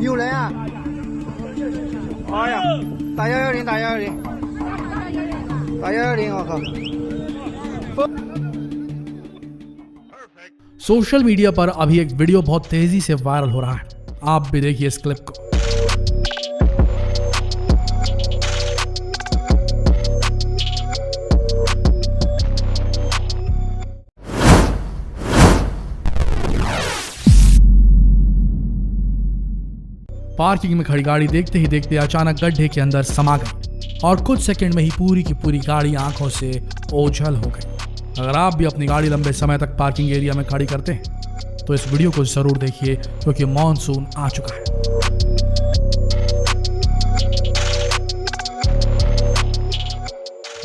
有人啊！哎呀，打110，打110，打110！我靠！ social media पर अभी एक वीडियो बहुत तेजी से वायरल हो रहा है, आप भी देखिए इस क्लिप को। पार्किंग में खड़ी गाड़ी देखते ही देखते अचानक गड्ढे के अंदर समा गई और कुछ सेकंड में ही पूरी की पूरी गाड़ी आंखों से ओझल हो गई। अगर आप भी अपनी गाड़ी लंबे समय तक पार्किंग एरिया में खड़ी करते हैं तो इस वीडियो को जरूर देखिए, क्योंकि मॉनसून आ चुका है।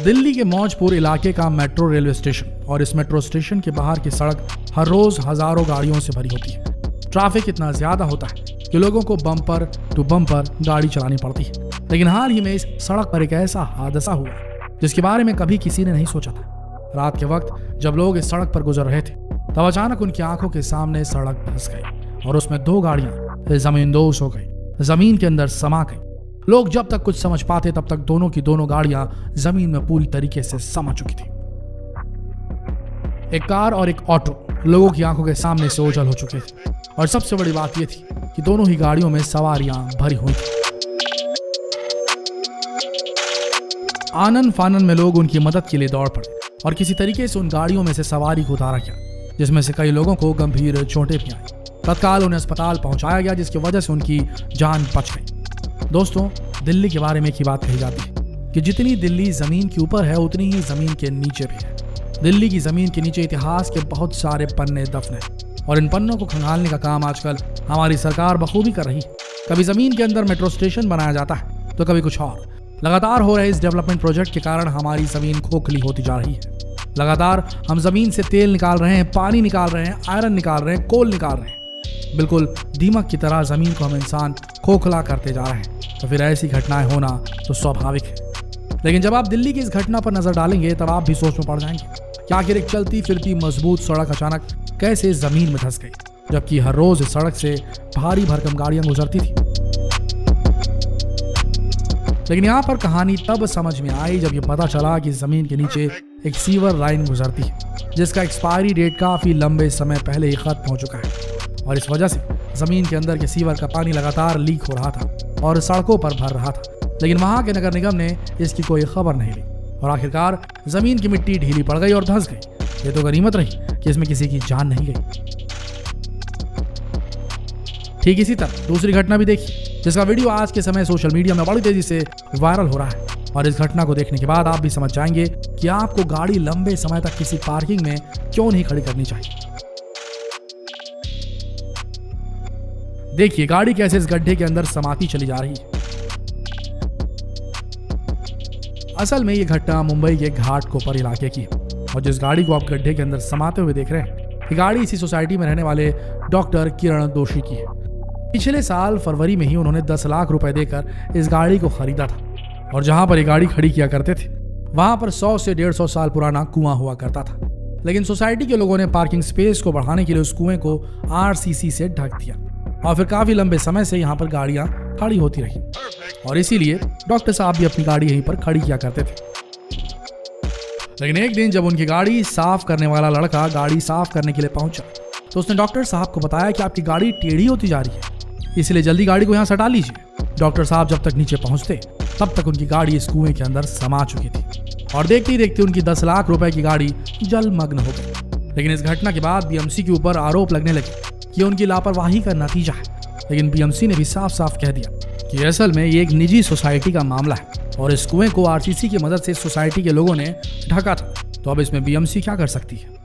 दिल्ली के मौजपुर इलाके का मेट्रो रेलवे स्टेशन, और इस मेट्रो स्टेशन के बाहर की सड़क हर रोज हजारों गाड़ियों से भरी होती है। ट्रैफिक इतना ज्यादा होता है कि लोगों को बम्पर टू बम्पर गाड़ी चलानी पड़ती है। लेकिन हाल ही में इस सड़क पर एक ऐसा हादसा हुआ जिसके बारे में कभी किसी ने नहीं सोचा था। रात के वक्त जब लोग इस सड़क पर गुजर रहे थे तब अचानक उनकी आंखों के सामने सड़क धंस गई और उसमें दो गाड़ियां जमींदोज हो गई, जमीन के अंदर समा गई। लोग जब तक कुछ समझ पाते तब तक दोनों की दोनों गाड़ियां जमीन में पूरी तरीके से समा चुकी थी। एक कार और एक ऑटो लोगों की आंखों के सामने से ओझल हो चुके थे, और सबसे बड़ी बात यह थी कि दोनों ही गाड़ियों में सवारियां भरी हुई थी। आनन फानन में लोग उनकी मदद के लिए दौड़ पड़े और किसी तरीके से उन गाड़ियों में से सवारी को उतारा गया, जिसमें से कई लोगों को गंभीर चोटें भी आई। तत्काल उन्हें अस्पताल पहुंचाया गया, जिसकी वजह से उनकी जान बच गई। दोस्तों, दिल्ली के बारे में एक ही बात कही जाती है कि जितनी दिल्ली जमीन के ऊपर है उतनी ही जमीन के नीचे भी है। दिल्ली की जमीन के नीचे इतिहास के बहुत सारे पन्ने दफन हैं, और इन पन्नों को खंगालने का काम आजकल हमारी सरकार बखूबी कर रही है। कभी जमीन के अंदर मेट्रो स्टेशन बनाया जाता है तो कभी कुछ और। लगातार हो रहे इस डेवलपमेंट प्रोजेक्ट के कारण हमारी जमीन खोखली होती जा रही है। लगातार हम जमीन से तेल निकाल रहे हैं, पानी निकाल रहे हैं, आयरन निकाल रहे हैं, कोल निकाल रहे हैं। बिल्कुल दीमक की तरह जमीन को हम इंसान खोखला करते जा रहे हैं। तो फिर ऐसी घटनाएं होना तो स्वाभाविक है। लेकिन जब आप दिल्ली की इस घटना पर नजर डालेंगे तब आप भी सोच में पड़ जाएंगे कि आखिर एक चलती फिरती मजबूत सड़क अचानक कैसे जमीन में धंस गई, जबकि हर रोज इस सड़क से भारी भरकम गाड़ियां गुजरती थी। लेकिन यहाँ पर कहानी तब समझ में आई जब ये पता चला कि जमीन के नीचे एक सीवर लाइन गुजरती है, जिसका एक्सपायरी डेट काफी लंबे समय पहले ही खत्म हो चुका है, और इस वजह से जमीन के अंदर के सीवर का पानी लगातार लीक हो रहा था और सड़कों पर भर रहा था। लेकिन वहां के नगर निगम ने इसकी कोई खबर नहीं ली, और आखिरकार जमीन की मिट्टी ढीली पड़ गई और धंस गई। ये तो गनीमत रही कि इसमें किसी की जान नहीं गई। ठीक इसी तरह दूसरी घटना भी देखिए, जिसका वीडियो आज के समय सोशल मीडिया में बड़ी तेजी से वायरल हो रहा है, और इस घटना को देखने के बाद आप भी समझ जाएंगे कि आपको गाड़ी लंबे समय तक किसी पार्किंग में क्यों नहीं खड़ी करनी चाहिए। देखिए गाड़ी कैसे इस गड्ढे के अंदर समाती चली जा रही है। असल में ये घटना मुंबई के घाटकोपर इलाके की है, और जिस गाड़ी को आप गड्ढे के अंदर समाते हुए देख रहे हैं, ये गाड़ी इसी सोसाइटी में रहने वाले डॉक्टर किरण दोषी की है। पिछले साल फरवरी में ही उन्होंने 10 लाख रुपए देकर इस गाड़ी को खरीदा था, और जहां पर ये गाड़ी खड़ी किया करते थे वहां पर 100 से 150 साल पुराना कुआं हुआ करता था। लेकिन सोसाइटी के लोगों ने पार्किंग स्पेस को बढ़ाने के लिए उस कुएं को आरसीसी से ढक दिया, और फिर काफी लंबे समय से यहाँ पर गाड़ियां खड़ी होती रही, और इसीलिए डॉक्टर साहब भी अपनी गाड़ी यहीं पर खड़ी किया करते थे। लेकिन एक दिन जब उनकी गाड़ी साफ करने वाला लड़का गाड़ी साफ करने के लिए पहुंचा तो उसने डॉक्टर साहब को बताया कि आपकी गाड़ी टेढ़ी होती जा रही है, इसलिए जल्दी गाड़ी को यहाँ सटा लीजिए। डॉक्टर साहब जब तक नीचे पहुंचते तब तक उनकी गाड़ी इस कुएं के अंदर समा चुकी थी, और देखते ही देखते उनकी 10 लाख रुपए की गाड़ी जलमग्न हो गई। लेकिन इस घटना के बाद बीएमसी के ऊपर आरोप लगने लगे कि उनकी लापरवाही का नतीजा है। लेकिन बीएमसी ने भी साफ साफ कह दिया कि असल में ये एक निजी सोसाइटी का मामला है, और इस कुएं को आरसीसी की मदद से सोसाइटी के लोगों ने ढका था, तो अब इसमें बीएमसी क्या कर सकती है।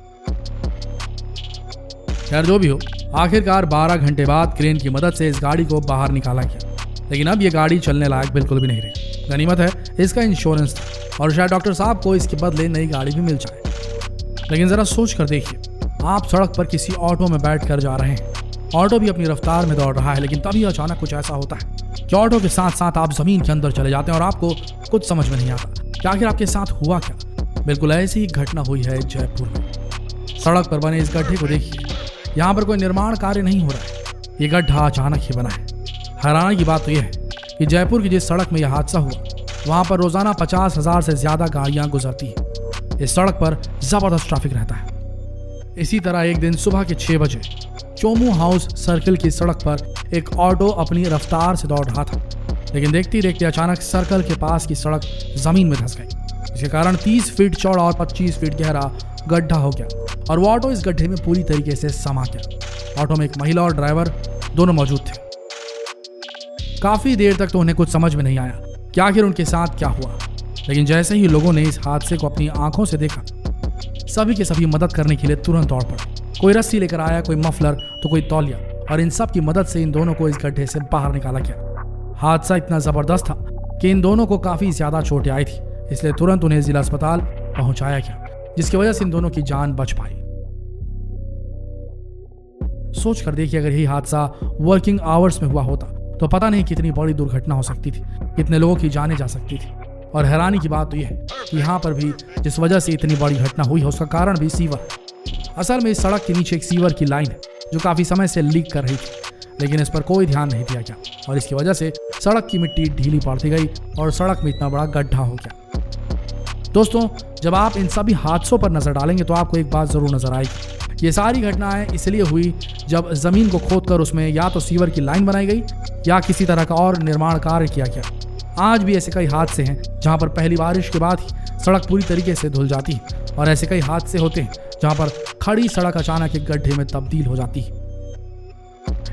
खैर जो भी हो, आखिरकार 12 घंटे बाद क्रेन की मदद से इस गाड़ी को बाहर निकाला गया, लेकिन अब ये गाड़ी चलने लायक बिल्कुल भी नहीं रही। गनीमत है इसका इंश्योरेंस था, और शायद डॉक्टर साहब को इसके बदले नई गाड़ी भी मिल जाए। लेकिन जरा सोच कर देखिए, आप सड़क पर किसी ऑटो में बैठ कर जा रहे हैं, ऑटो भी अपनी रफ्तार में दौड़ रहा है, लेकिन तभी अचानक कुछ ऐसा होता है कि ऑटो के साथ साथ आप जमीन के अंदर चले जाते हैं, और आपको कुछ समझ में नहीं आता कि आखिर आपके साथ हुआ क्या। बिल्कुल ऐसी ही घटना हुई है जयपुर में। सड़क पर बने इस गड्ढे को देखिए, यहाँ पर कोई निर्माण कार्य नहीं हो रहा है, ये गड्ढा अचानक ही बना है। हैरानी की बात तो यह है कि जयपुर की जिस सड़क में यह हादसा हुआ वहां पर रोजाना 50,000 से ज्यादा गाड़ियां गुजरती हैं। इस सड़क पर जबरदस्त ट्रैफिक रहता है। इसी तरह एक दिन सुबह के 6 बजे चोमू हाउस सर्कल की सड़क पर एक ऑटो अपनी रफ्तार से दौड़ रहा था, लेकिन देखते ही देखते अचानक सर्कल के पास की सड़क जमीन में धंस गई। इसके कारण 30 फीट चौड़ा और 25 फीट गहरा गड्ढा हो गया और वो ऑटो इस गड्ढे में पूरी तरीके से समा गया। ऑटो में एक महिला और ड्राइवर दोनों मौजूद थे। काफी देर तक तो उन्हें कुछ समझ में नहीं आया कि आखिर उनके साथ क्या हुआ, लेकिन जैसे ही लोगों ने इस हादसे को अपनी आंखों से देखा, सभी के सभी मदद करने के लिए तुरंत दौड़ पड़े। कोई रस्सी लेकर आया, कोई मफलर तो कोई तौलिया, और इन सब की मदद से इन दोनों को इस गड्ढे से बाहर निकाला गया। हादसा इतना जबरदस्त था कि इन दोनों को काफी ज्यादा चोटें आई थी, इसलिए तुरंत उन्हें जिला अस्पताल पहुंचाया गया, जिसकी वजह से इन दोनों की जान बच पाई। सोच कर देखिए, अगर यही हादसा वर्किंग आवर्स में हुआ होता तो पता नहीं कितनी बड़ी दुर्घटना हो सकती थी, कितने लोगों की जानें जा सकती थी। और हैरानी की बात तो यह है कि यहाँ पर भी जिस वजह से इतनी बड़ी घटना हुई है उसका कारण भी सीवर। असल में इस सड़क के नीचे एक सीवर की लाइन है जो काफी समय से लीक कर रही थी, लेकिन इस पर कोई ध्यान नहीं दिया गया और इसकी वजह से सड़क की मिट्टी ढीली पड़ती गई और सड़क में इतना बड़ा गड्ढा हो गया। दोस्तों, जब आप इन सभी हादसों पर नजर डालेंगे तो आपको एक बात जरूर नजर आएगी। ये सारी घटनाएं इसलिए हुई जब जमीन को खोदकर उसमें या तो सीवर की लाइन बनाई गई या किसी तरह का और निर्माण कार्य किया गया। आज भी ऐसे कई हादसे हैं जहां पर पहली बारिश के बाद ही सड़क पूरी तरीके से धुल जाती है, और ऐसे कई हादसे होते हैं जहां पर खड़ी सड़क अचानक एक गड्ढे में तब्दील हो जाती है।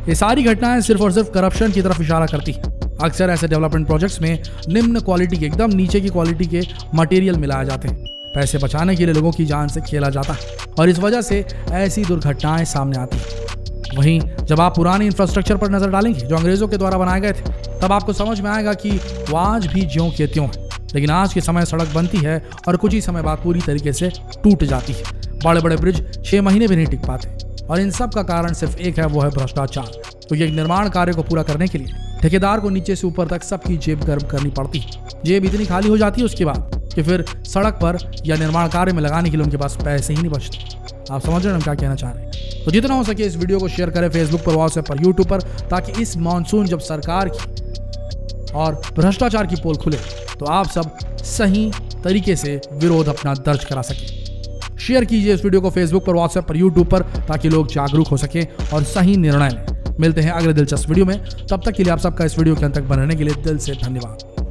ये सारी घटनाएं सिर्फ और सिर्फ करप्शन की तरफ इशारा करती है। अक्सर ऐसे डेवलपमेंट प्रोजेक्ट्स में निम्न क्वालिटी के, एकदम नीचे की क्वालिटी के मटेरियल मिलाए जाते हैं। पैसे बचाने के लिए लोगों की जान से खेला जाता है और इस वजह से ऐसी दुर्घटनाएं सामने आती हैं। वहीं जब आप पुराने इंफ्रास्ट्रक्चर पर नजर डालेंगे जो अंग्रेजों के द्वारा बनाए गए थे, तब आपको समझ में आएगा कि वो आज भी ज्यों के त्यों है। लेकिन आज के समय सड़क बनती है और कुछ ही समय बाद पूरी तरीके से टूट जाती है। बड़े बड़े ब्रिज 6 महीने भी नहीं टिक पाते, और इन सब का कारण सिर्फ एक है, वो है भ्रष्टाचार। क्योंकि एक निर्माण कार्य को पूरा करने के लिए ठेकेदार को नीचे से ऊपर तक सबकी जेब गर्म करनी पड़ती है। जेब इतनी खाली हो जाती है उसके बाद कि फिर सड़क पर या निर्माण कार्य में लगाने के लिए उनके पास पैसे ही नहीं बचते। आप समझ रहे हैं हम क्या कहना चाह रहे हैं? तो जितना हो सके इस वीडियो को शेयर करें फेसबुक पर, व्हाट्सएप पर, यूट्यूब पर, ताकि इस मॉनसून जब सरकार की और भ्रष्टाचार की पोल खुले तो आप सब सही तरीके से विरोध अपना दर्ज करा सकें। शेयर कीजिए इस वीडियो को फेसबुक पर, व्हाट्सएप पर, यूट्यूब पर, ताकि लोग जागरूक हो सकें और सही निर्णय लें। मिलते हैं अगले दिलचस्प वीडियो में, तब तक के लिए आप सबका इस वीडियो के अंत तक बने रहने के लिए दिल से धन्यवाद।